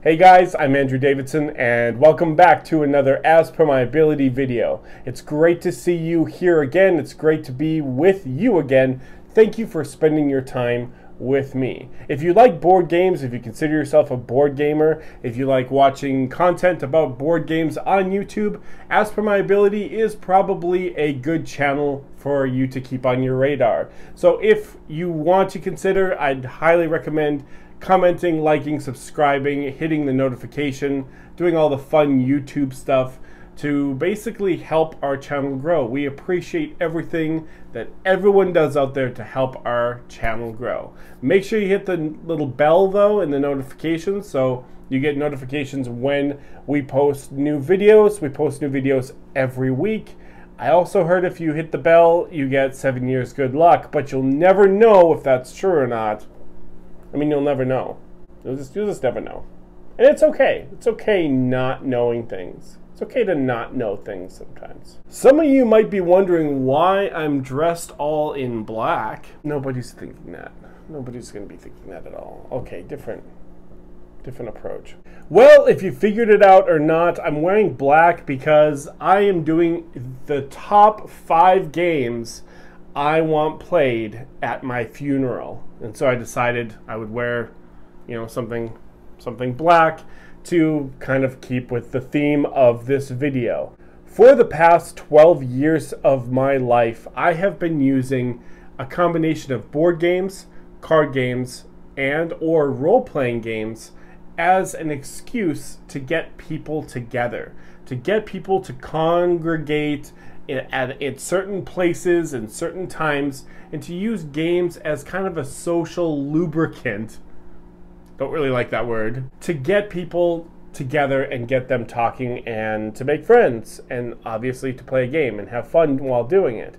Hey guys, I'm Andrew Davidson and welcome back to another As Per My Ability video. It's great to see you here again. It's great to be with you again. Thank you for spending your time with me. If you like board games, if you consider yourself a board gamer, if you like watching content about board games on YouTube, As Per My Ability is probably a good channel for you to keep on your radar. So if you want to consider, I'd highly recommend commenting, liking, subscribing, hitting the notification, doing all the fun YouTube stuff to basically help our channel grow. We appreciate everything that everyone does out there to help our channel grow. Make sure you hit the little bell though in the notifications so you get notifications when we post new videos. We post new videos every week. I also heard if you hit the bell, you get 7 years good luck, but you'll never know if that's true or not. I mean, you'll never know. You'll just never know. And it's okay. It's okay not knowing things. It's okay to not know things sometimes. Some of you might be wondering why I'm dressed all in black. Nobody's thinking that. Nobody's going to be thinking that at all. Okay, different approach. Well, if you figured it out or not, I'm wearing black because I am doing the top 5 games I want played at my funeral. And so I decided I would wear, something black to kind of keep with the theme of this video. For the past 12 years of my life, I have been using a combination of board games, card games, and or role-playing games as an excuse to get people together, to get people to congregate at certain places and certain times, and to use games as kind of a social lubricant, don't really like that word, to get people together and get them talking and to make friends, and obviously to play a game and have fun while doing it.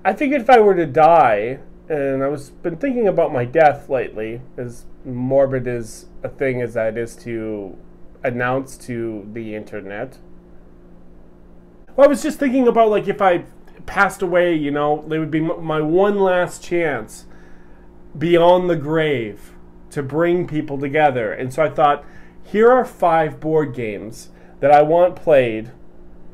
I figured if I were to die, and been thinking about my death lately, as morbid as a thing as that is to announce to the internet. Well, I was just thinking about, like, if I passed away, there would be my one last chance beyond the grave to bring people together. And so I thought, here are 5 board games that I want played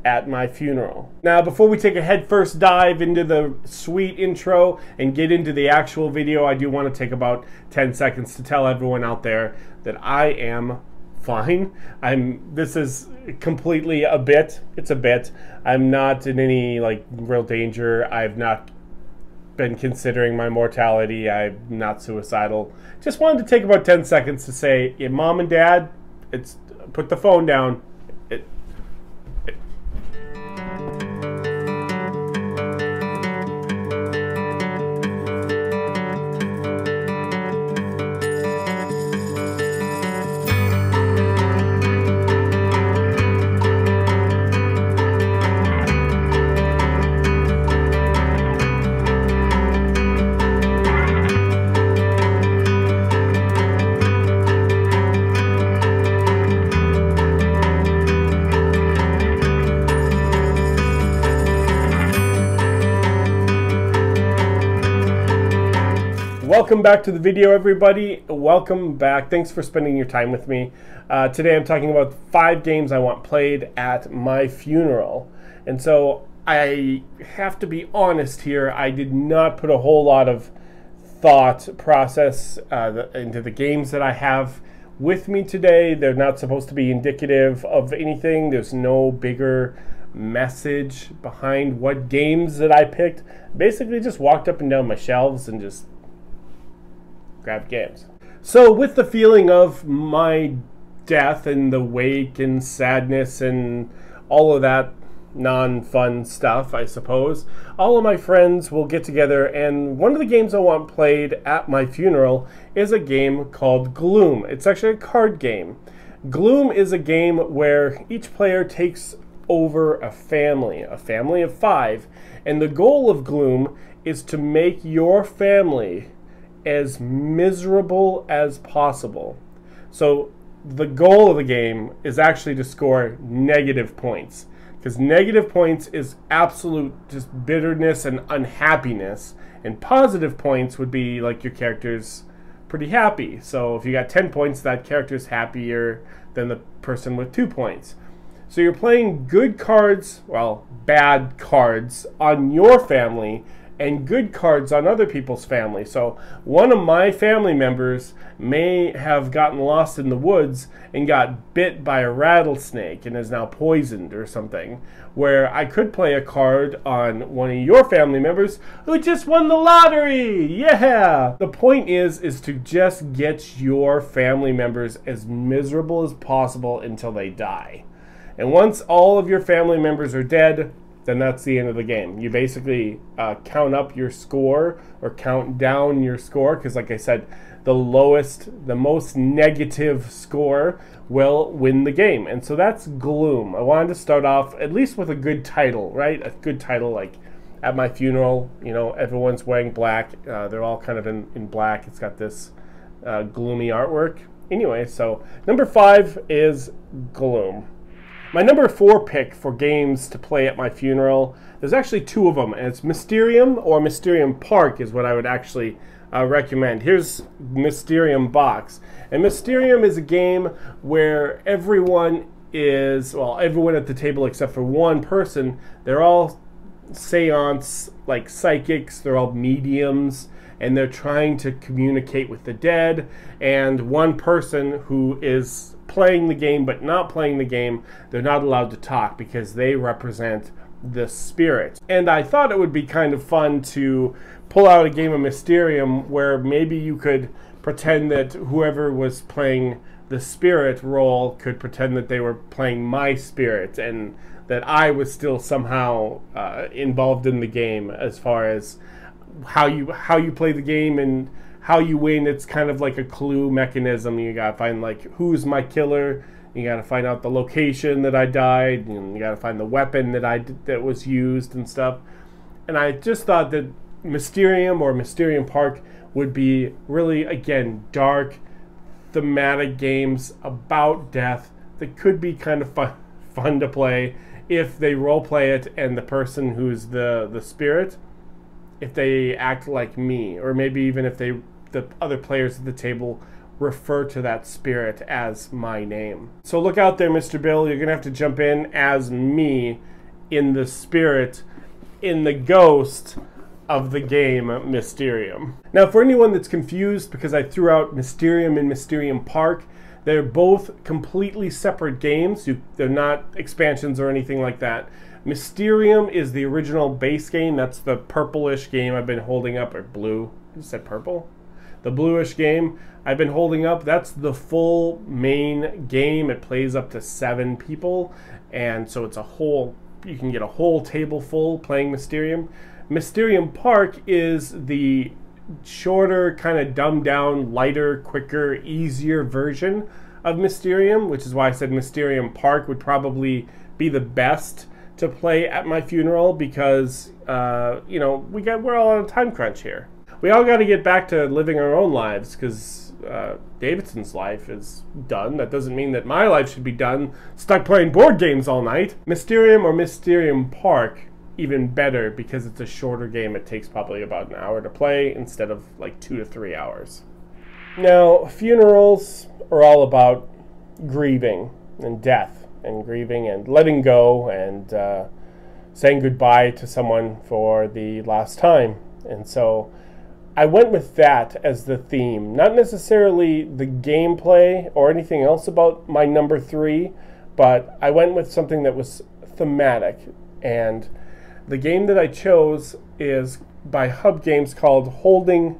at my funeral. Now, before we take a headfirst dive into the sweet intro and get into the actual video, I do want to take about 10 seconds to tell everyone out there that I am fine. This is completely a bit. It's a bit. I'm not in any real danger. I've not been considering my mortality. I'm not suicidal. Just wanted to take about 10 seconds to say, yeah, Mom and Dad, put the phone down. Welcome back to the video, everybody. Welcome back. Thanks for spending your time with me. Today I'm talking about 5 games I want played at my funeral. And so I have to be honest here, I did not put a whole lot of thought process into the games that I have with me today. They're not supposed to be indicative of anything. There's no bigger message behind what games that I picked. Basically just walked up and down my shelves and just grabbed games. So with the feeling of my death and the wake and sadness and all of that non-fun stuff, I suppose, all of my friends will get together, and one of the games I want played at my funeral is a game called Gloom. It's actually a card game. Gloom is a game where each player takes over a family of 5, and the goal of Gloom is to make your family as miserable as possible. So the goal of the game is actually to score negative points, because negative points is absolute just bitterness and unhappiness, and positive points would be like your character's pretty happy. So if you got 10 points, that character's happier than the person with 2 points. So you're playing good cards, well, bad cards on your family and good cards on other people's family. So one of my family members may have gotten lost in the woods and got bit by a rattlesnake and is now poisoned or something, where I could play a card on one of your family members who just won the lottery. Yeah! The point is to just get your family members as miserable as possible until they die. And once all of your family members are dead, then that's the end of the game. You basically count up your score or count down your score, because like I said, the most negative score will win the game. And so that's Gloom. I wanted to start off at least with a good title, right? A good title like At My Funeral, you know, everyone's wearing black. They're all kind of in black. It's got this gloomy artwork. Anyway, so number 5 is Gloom. My number 4 pick for games to play at my funeral, there's actually 2 of them, and it's Mysterium or Mysterium Park is what I would actually recommend. Here's Mysterium Box. And Mysterium is a game where everyone at the table except for one person, they're all seance, like psychics, they're all mediums, and they're trying to communicate with the dead, and one person who is playing the game but not playing the game, they're not allowed to talk because they represent the spirit. And I thought it would be kind of fun to pull out a game of Mysterium where maybe you could pretend that whoever was playing the spirit role could pretend that they were playing my spirit and that I was still somehow involved in the game as far as how you play the game and how you win. It's kind of like a clue mechanism. You gotta find like who's my killer. You gotta find out the location that I died, and you gotta find the weapon that was used and stuff. And I just thought that Mysterium or Mysterium Park would be really, again, dark, thematic games about death that could be kind of fun to play if they role play it and the person who's the spirit, if they act like me, or maybe even if the other players at the table refer to that spirit as my name. So look out there, Mr. Bill. You're going to have to jump in as me in the spirit, in the ghost of the game Mysterium. Now, for anyone that's confused, because I threw out Mysterium and Mysterium Park, they're both completely separate games. They're not expansions or anything like that. Mysterium is the original base game. That's the purplish game I've been holding up, or blue. You said purple? The bluish game I've been holding up, that's the full main game. It plays up to 7 people, and so it's you can get a whole table full playing Mysterium. Mysterium Park is the shorter, kind of dumbed down, lighter, quicker, easier version of Mysterium, which is why I said Mysterium Park would probably be the best to play at my funeral, because you know, we're all on a time crunch here. We all got to get back to living our own lives, because Davidson's life is done. That doesn't mean that my life should be done, stuck playing board games all night. Mysterium or Mysterium Park, even better, because it's a shorter game. It takes probably about an hour to play instead of like 2 to 3 hours. Now, funerals are all about grieving and death, and grieving and letting go and saying goodbye to someone for the last time. And so I went with that as the theme, not necessarily the gameplay or anything else about my number 3, but I went with something that was thematic. And the game that I chose is by Hub Games called Holding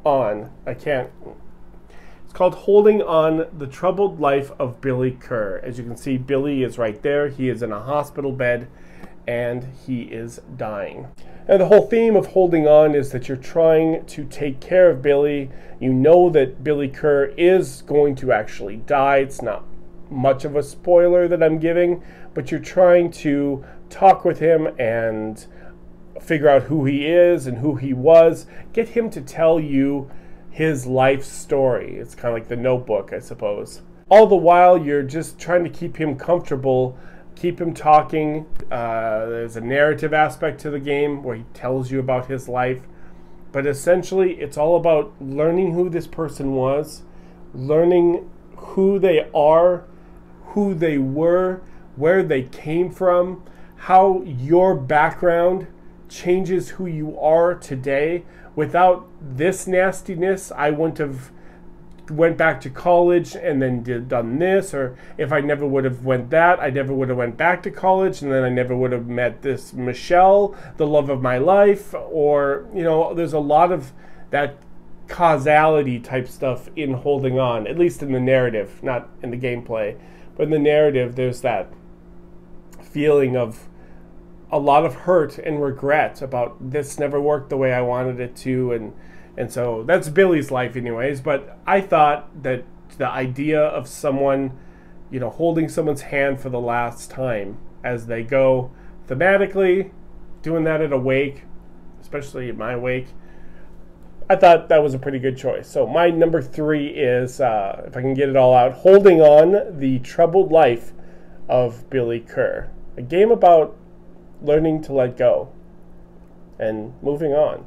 On. It's called Holding On: The Troubled Life of Billy Kerr. As you can see, Billy is right there. He is in a hospital bed and he is dying. And the whole theme of Holding On is that you're trying to take care of Billy. You know that Billy Kerr is going to actually die. It's not much of a spoiler that I'm giving, but you're trying to talk with him and figure out who he is and who he was. Get him to tell you his life story. It's kind of like The Notebook, I suppose. All the while, you're just trying to keep him comfortable, keep him talking. There's a narrative aspect to the game where he tells you about his life. But essentially, it's all about learning who this person was, learning who they are, who they were, where they came from, how your background changes who you are today. Without this nastiness, I wouldn't have went back to college and then done this, or if I never would have went that, I never would have went back to college, and then I never would have met this Michelle, the love of my life. Or, you know, there's a lot of that causality type stuff in Holding On, at least in the narrative, not in the gameplay, but in the narrative. There's that feeling of a lot of hurt and regret about this never worked the way I wanted it to, and so that's Billy's life anyways. But I thought that the idea of someone, you know, holding someone's hand for the last time as they go thematically, doing that at a wake, especially at my wake, I thought that was a pretty good choice. So my number 3 is, if I can get it all out, Holding On, The Troubled Life of Billy Kerr. A game about learning to let go and moving on.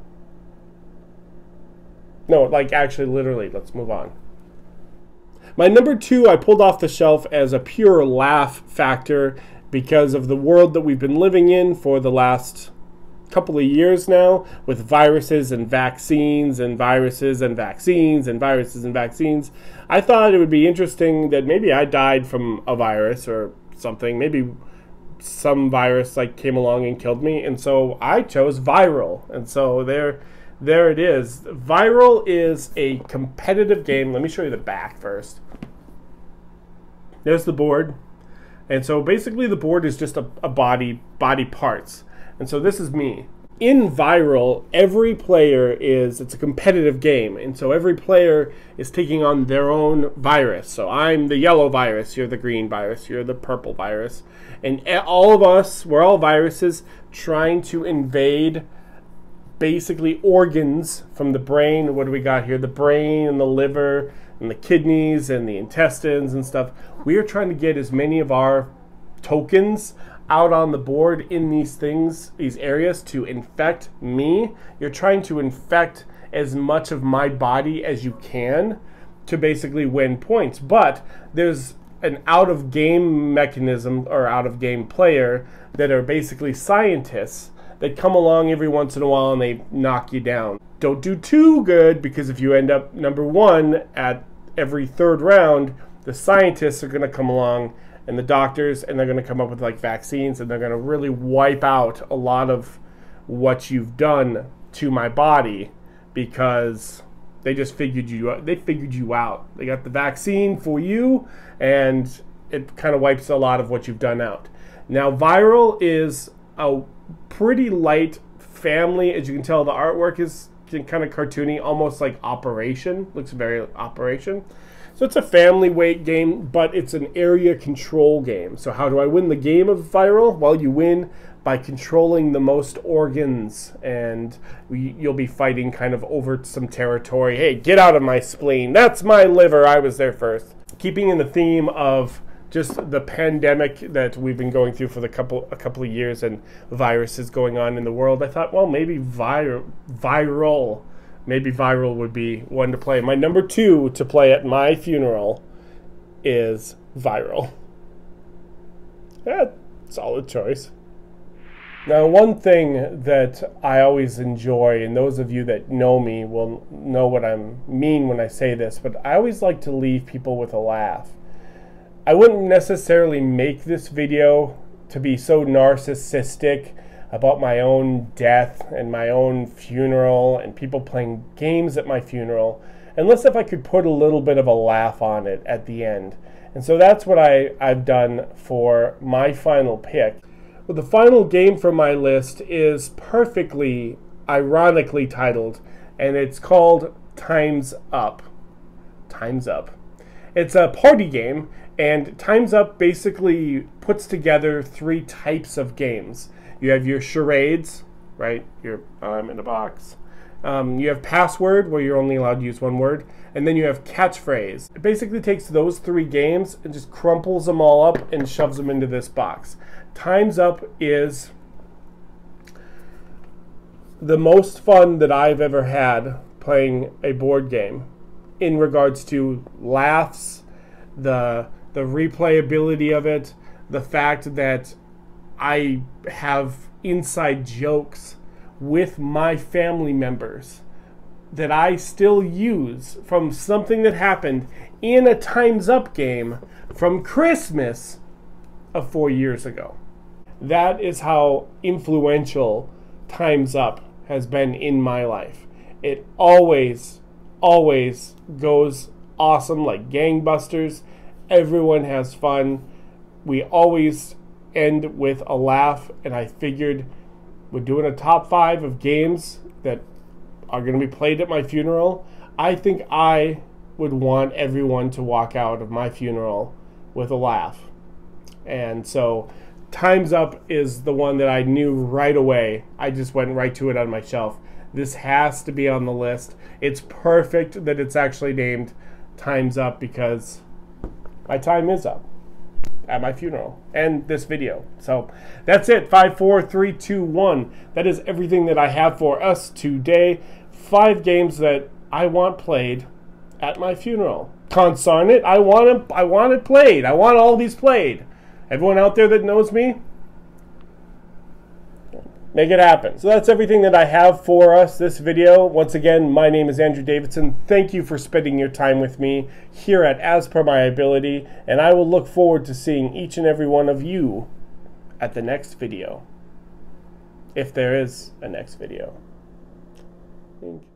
No, like actually literally, let's move on. My number 2 I pulled off the shelf as a pure laugh factor because of the world that we've been living in for the last couple of years now, with viruses and vaccines and viruses and vaccines and viruses and vaccines. I thought it would be interesting that maybe I died from a virus or something. Maybe some virus like came along and killed me, and so I chose Viral. And so there it is. Viral is a competitive game. Let me show you the back first. There's the board. And so basically the board is just a body parts. And so this is me. In Viral, every player it's a competitive game. And so every player is taking on their own virus. So I'm the yellow virus, you're the green virus, you're the purple virus. And all of us, we're all viruses trying to invade basically organs from the brain. What do we got here? The brain and the liver and the kidneys and the intestines and stuff. We are trying to get as many of our tokens out on the board in these things, these areas, to infect me. You're trying to infect as much of my body as you can to basically win points. But there's an out-of-game mechanism or out-of-game player that are basically scientists that come along every once in a while and they knock you down. Don't do too good, because if you end up number 1 at every 3rd round, the scientists are going to come along and the doctors, and they're going to come up with like vaccines, and they're going to really wipe out a lot of what you've done to my body, because they just figured you out. They figured you out. They got the vaccine for you, and it kind of wipes a lot of what you've done out. Now, Viral is a pretty light family. As you can tell, the artwork is kind of cartoony, almost like Operation. Looks very Operation. So it's a family weight game, but it's an area control game. So how do I win the game of Viral? Well, you win by controlling the most organs, and you'll be fighting kind of over some territory. Hey, get out of my spleen. That's my liver. I was there first. Keeping in the theme of just the pandemic that we've been going through for a couple of years, and viruses going on in the world, I thought, well, maybe Viral. Maybe Viral would be one to play. My number 2 to play at my funeral is Viral. Yeah, solid choice. Now, one thing that I always enjoy, and those of you that know me will know what I mean when I say this, but I always like to leave people with a laugh. I wouldn't necessarily make this video to be so narcissistic about my own death and my own funeral and people playing games at my funeral, unless if I could put a little bit of a laugh on it at the end. And so that's what I've done for my final pick. Well, the final game for my list is perfectly ironically titled, and it's called Time's Up. Time's Up. It's a party game, and Time's Up basically puts together 3 types of games. You have your charades, right? I'm in a box. You have password, where you're only allowed to use 1 word. And then you have catchphrase. It basically takes those 3 games and just crumples them all up and shoves them into this box. Time's Up is the most fun that I've ever had playing a board game in regards to laughs, the replayability of it, the fact that I have inside jokes with my family members that I still use from something that happened in a Time's Up game from Christmas of 4 years ago. That is how influential Time's Up has been in my life. It always goes awesome, like gangbusters. Everyone has fun. We always end with a laugh, and I figured we're doing a top 5 of games that are going to be played at my funeral. I think I would want everyone to walk out of my funeral with a laugh. And so Time's Up is the one that I knew right away. I just went right to it on my shelf. This has to be on the list. It's perfect that it's actually named Time's Up because my time is up at my funeral and this video. So that's it. 5, 4, 3, 2, 1. That is everything that I have for us today. 5 games that I want played at my funeral. Consarn it, I want it played. I want all these played. Everyone out there that knows me, make it happen. So that's everything that I have for us this video. Once again, my name is Andrew Davidson. Thank you for spending your time with me here at As Per My Ability, and I will look forward to seeing each and every one of you at the next video, if there is a next video. Thank you.